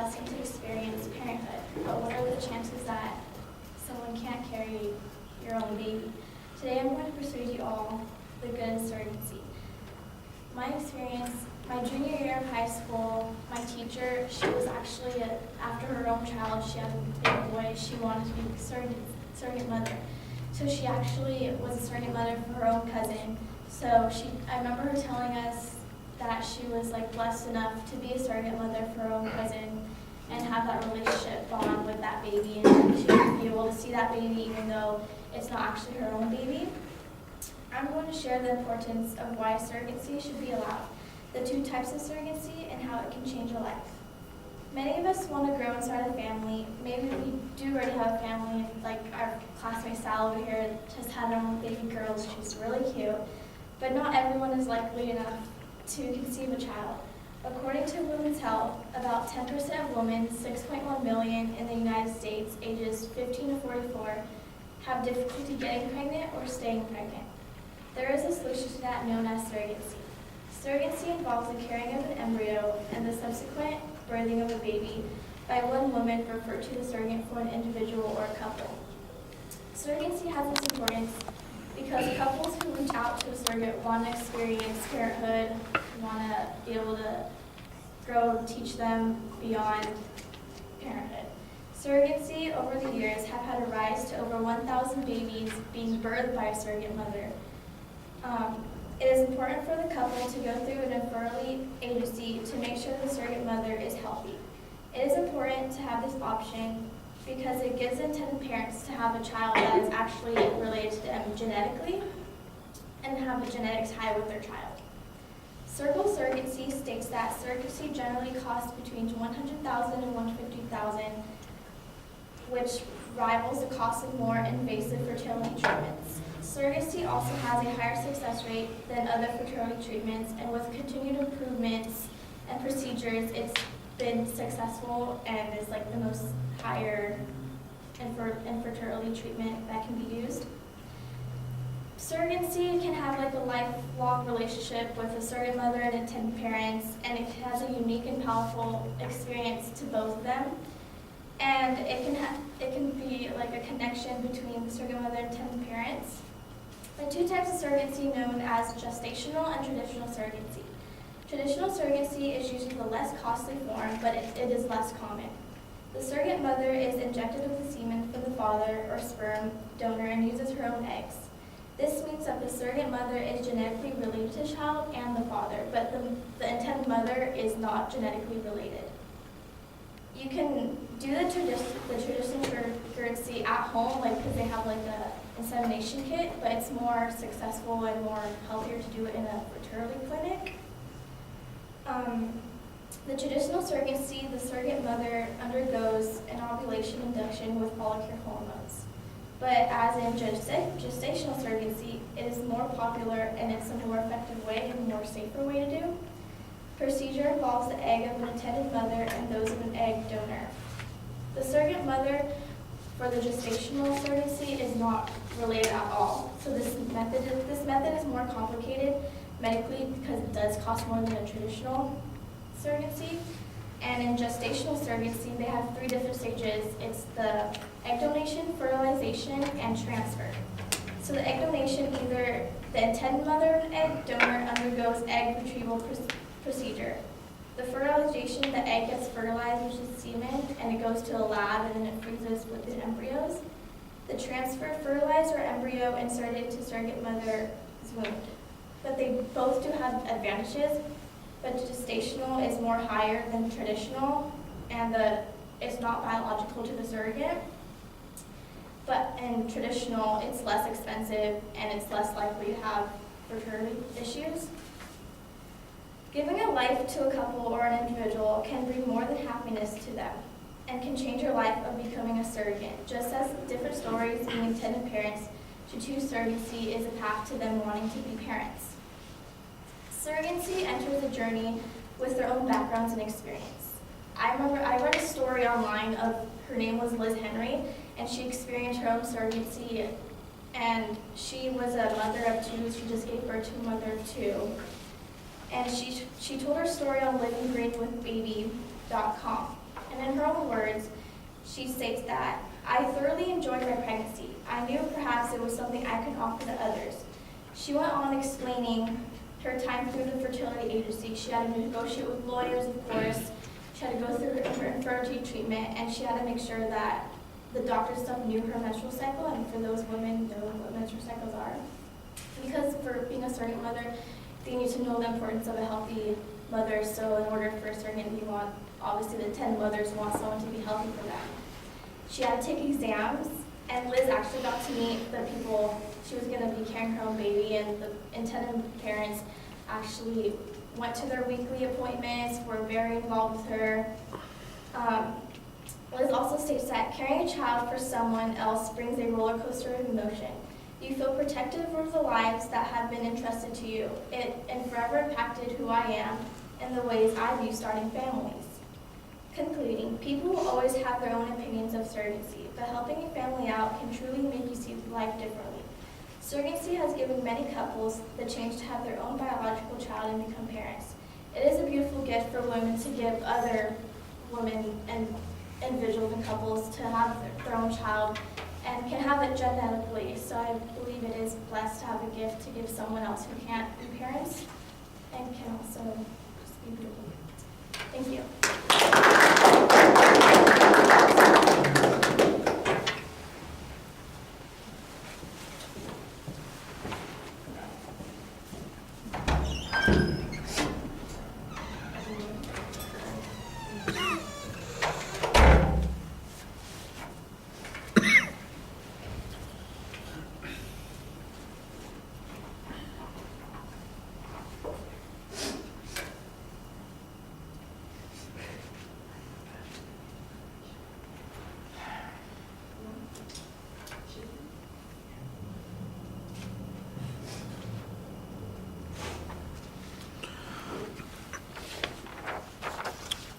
blessing to experience parenthood, but what are the chances that someone can't carry your own baby? Today I'm going to persuade you all the good of surrogacy. My experience, my junior year of high school, my teacher, she was actually, after her own child, she had a big boy, she wanted to be a surrogate mother. So she actually was a surrogate mother for her own cousin. So I remember her telling us that she was blessed enough to be a surrogate mother for her own cousin and have that relationship bond with that baby, and she would be able to see that baby even though it's not actually her own baby. I'm going to share the importance of why surrogacy should be allowed, the two types of surrogacy, and how it can change a life. Many of us want to grow inside a family. Maybe we do already have a family, like our classmate Sal over here just had her own baby girl. She's really cute. But not everyone is likely enough to conceive a child. According to Women's Health, about 10% of women, 6.1 million in the United States, ages 15 to 44, have difficulty getting pregnant or staying pregnant. There is a solution to that known as surrogacy. Surrogacy involves the carrying of an embryo and the subsequent birthing of a baby by one woman referred to the surrogate for an individual or a couple. Surrogacy has its importance because couples who reach out to a surrogate want to experience parenthood, want to be able to grow, teach them beyond parenthood. Surrogacy over the years have had a rise to over 1,000 babies being birthed by a surrogate mother. It is important for the couple to go through an infertility agency to make sure the surrogate mother is healthy. It is important to have this option because it gives intended parents to have a child that is actually related to them genetically and have a genetics high with their child. Circle surrogacy states that surrogacy generally costs between $100,000 and $150,000, which rivals the cost of more invasive fertility treatments. Surrogacy also has a higher success rate than other fertility treatments, and with continued improvements and procedures, it's been successful and is the most higher infertility treatment that can be used. Surrogacy can have a lifelong relationship with a surrogate mother and intended parents, and it has a unique and powerful experience to both of them. And it can be a connection between the surrogate mother and intended parents. There are two types of surrogacy known as gestational and traditional surrogacy. Traditional surrogacy is usually the less costly form, but it is less common. The surrogate mother is injected with the semen from the father or sperm donor and uses her own eggs. This means that the surrogate mother is genetically related to the child and the father, but the intended mother is not genetically related. You can do the traditional surrogacy at home, because they have a insemination kit, but it's more successful and more healthier to do it in a fertility clinic. The traditional surrogacy, the surrogate mother undergoes an ovulation induction with follicular hormones. But as in gestational surrogacy, it is more popular and it's a more effective way and more safer way to do. Procedure involves the egg of an intended mother and those of an egg donor. The surrogate mother for the gestational surrogacy is not related at all. So this method is more complicated medically because it does cost more than a traditional surrogacy. And in gestational surrogacy, they have 3 different stages. It's the egg donation, fertilization, and transfer. So the egg donation, either the intended mother and egg donor undergoes egg retrieval procedure. The fertilization, the egg gets fertilized, which is semen, and it goes to a lab and then it freezes with the embryos. The transfer, fertilized or embryo inserted to surrogate mother's womb. But they both do have advantages, but gestational is more higher than traditional, and it's not biological to the surrogate. But in traditional, it's less expensive and it's less likely to have fertility issues. Giving a life to a couple or an individual can bring more than happiness to them and can change your life of becoming a surrogate. Just as different stories being intended parents to choose surrogacy is a path to them wanting to be parents. Surrogacy enters a journey with their own backgrounds and experience. I remember I read a story online of, her name was Liz Henry, and she experienced her own surrogacy, and she was a mother of 2. She just gave birth to a mother of 2. And she told her story on livinggreenwithbaby.com. And And in her own words, she states that, "I thoroughly enjoyed my pregnancy. I knew perhaps it was something I could offer to others." She went on explaining her time through the fertility agency. She had to negotiate with lawyers, of course. She had to go through her infertility treatment, and she had to make sure that the doctor stuff knew her menstrual cycle, and for those women know what menstrual cycles are. Because for being a surrogate mother, they need to know the importance of a healthy mother. So in order for a surrogate, you want, obviously the 10 mothers want someone to be healthy for them. She had to take exams, and Liz actually got to meet the people. She was going to be carrying her own baby, and the intended parents actually went to their weekly appointments, were very involved with her. Liz also states that carrying a child for someone else brings a roller coaster of emotion. You feel protective of the lives that have been entrusted to you. It and forever impacted who I am and the ways I view starting families. Concluding, people will always have their own opinions of surrogacy, but helping a family out can truly make you see life differently. Surrogacy has given many couples the chance to have their own biological child and become parents. It is a beautiful gift for women to give other women and individuals and couples to have their own child and can have it genetically. So I believe it is blessed to have a gift to give someone else who can't be parents and can also just be beautiful. Thank you.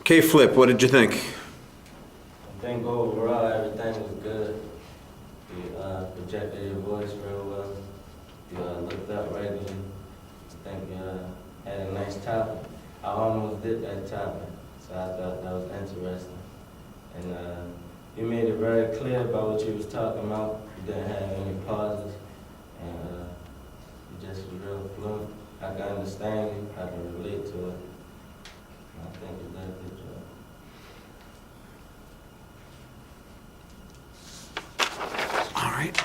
Okay, Flip, what did you think? I think overall everything was good. You projected your voice real well. You looked up regularly. I think you had a nice topic. I almost did that topic, so I thought that was interesting. And you made it very clear about what you was talking about. You didn't have any pauses, and you just was real fluent. I can understand you. I can relate to it. And I think you did a good job. All right.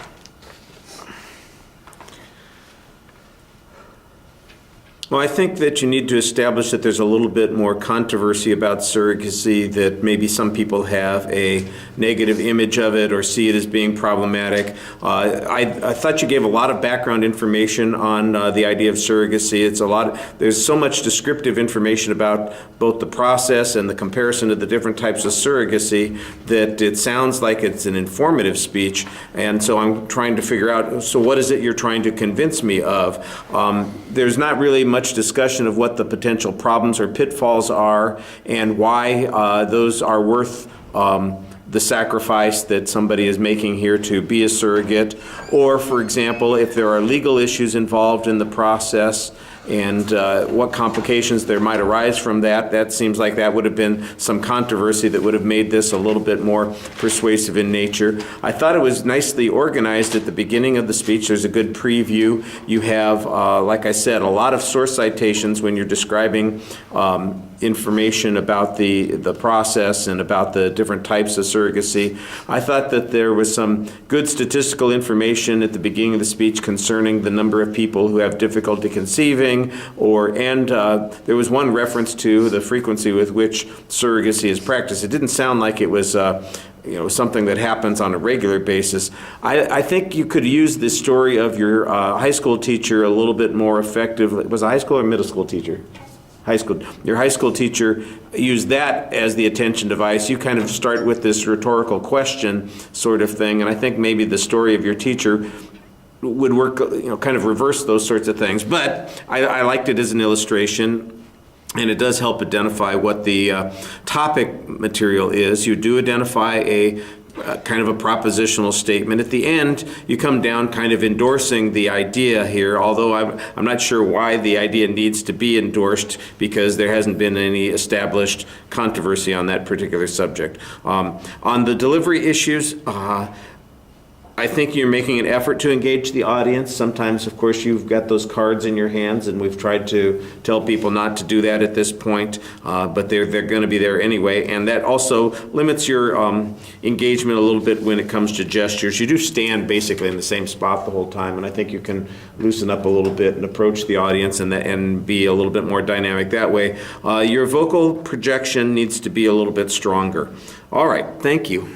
Well, I think that you need to establish that there's a little bit more controversy about surrogacy, that maybe some people have a negative image of it or see it as being problematic. I thought you gave a lot of background information on the idea of surrogacy. There's so much descriptive information about both the process and the comparison of the different types of surrogacy that it sounds like it's an informative speech. And so I'm trying to figure out, so what is it you're trying to convince me of? There's not really much discussion of what the potential problems or pitfalls are and why those are worth the sacrifice that somebody is making here to be a surrogate, or, for example, if there are legal issues involved in the process and what complications there might arise from that. That seems like that would have been some controversy that would have made this a little bit more persuasive in nature. I thought it was nicely organized at the beginning of the speech. There's a good preview. You have, like I said, a lot of source citations when you're describing information about the process and about the different types of surrogacy. I thought that there was some good statistical information at the beginning of the speech concerning the number of people who have difficulty conceiving, and there was one reference to the frequency with which surrogacy is practiced. It didn't sound like it was something that happens on a regular basis. I think you could use the story of your high school teacher a little bit more effectively. Was it a high school or middle school teacher? High school. Your high school teacher used that as the attention device. You kind of start with this rhetorical question sort of thing, and I think maybe the story of your teacher would work, kind of reverse those sorts of things. But I liked it as an illustration, and it does help identify what the topic material is. You do identify a kind of a propositional statement. At the end, you come down kind of endorsing the idea here, although I'm not sure why the idea needs to be endorsed, because there hasn't been any established controversy on that particular subject. On the delivery issues, I think you're making an effort to engage the audience. Sometimes, of course, you've got those cards in your hands, and we've tried to tell people not to do that at this point, but they're going to be there anyway. And that also limits your engagement a little bit when it comes to gestures. You do stand basically in the same spot the whole time, and I think you can loosen up a little bit and approach the audience and be a little bit more dynamic that way. Your vocal projection needs to be a little bit stronger. All right, thank you.